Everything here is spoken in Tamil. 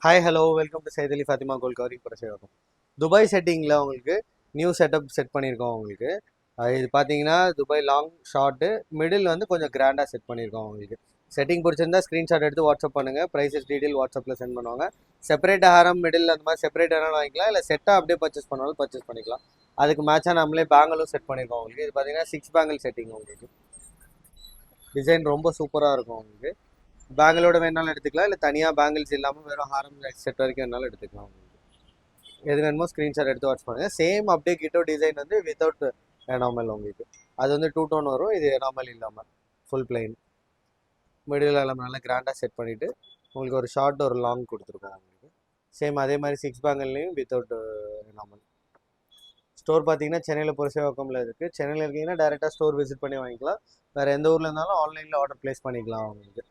Hi hello welcome to Saithali Fathima gold covering Purasaiwakkam. Dubai செட்டிங்கில் உங்களுக்கு நியூ செட் பண்ணியிருக்கோம் உங்களுக்கு. இது பார்த்தீங்கன்னா துபாய் லாங் ஷார்ட்டு மிடில் வந்து கொஞ்சம் கிராண்டாக செட் பண்ணியிருக்கோம் உங்களுக்கு. செட்டிங் பிடிச்சிருந்தா ஸ்க்ரீன்ஷாட் எடுத்து வாட்ஸ்அப் பண்ணுங்கள். ப்ரைஸஸ் டீட்டெயில் வாட்ஸ்அப்பில் சென்ட் பண்ணுவாங்க. செப்பரேட்டாக ஹாரம் மிடில் அந்த மாதிரி செப்பரேட் வேணாலும் வாங்கிக்கலாம், இல்லை செட்டாக அப்படியே பர்ச்சேஸ் பண்ணாலும் பர்ச்சேஸ் பண்ணிக்கலாம். அதுக்கு மேட்சாக நம்மளே பேங்கிளும் செட் பண்ணியிருக்கோம் உங்களுக்கு. இது பார்த்தீங்கன்னா 6 பேங்கிள் செட்டிங் உங்களுக்கு. டிசைன் ரொம்ப சூப்பராக இருக்கும் உங்களுக்கு. பேங்கிளோட வேணாலும் எடுத்துக்கலாம், இல்லை தனியாக பேங்கிள்ஸ் இல்லாமல் வெறும் ஹாரம் செட் வரைக்கும் வேணாலும் எடுத்துக்கலாம் உங்களுக்கு. எது வேணுமோ ஸ்க்ரீன்ஷாட் எடுத்து வாட்ச் பண்ணுங்கள். சேம் அப்படியே கிட்டோ டிசைன் வந்து வித்தவுட் எனாமல் உங்களுக்கு. அது வந்து 2 டோன் வரும், இது எனாமல் இல்லாமல் ஃபுல் பிளைன். மிடில் எல்லாம் நல்லா கிராண்டாக செட் பண்ணிவிட்டு உங்களுக்கு ஒரு ஷார்ட் ஒரு லாங் கொடுத்துருக்கோம் உங்களுக்கு. சேம் அதே மாதிரி 6 பேங்கிள்லேயும் வித்தவுட் எனாமல். ஸ்டோர் பார்த்தீங்கன்னா சென்னையில் புரசைவாக்கம்ல இருக்குது. சென்னையில் இருக்கீங்கன்னா டேரெக்டாக ஸ்டோர் விசிட் பண்ணி வாங்கிக்கலாம். வேறு எந்த ஊரில் இருந்தாலும் ஆன்லைனில் ஆர்டர் ப்ளேஸ் பண்ணிக்கலாம் உங்களுக்கு.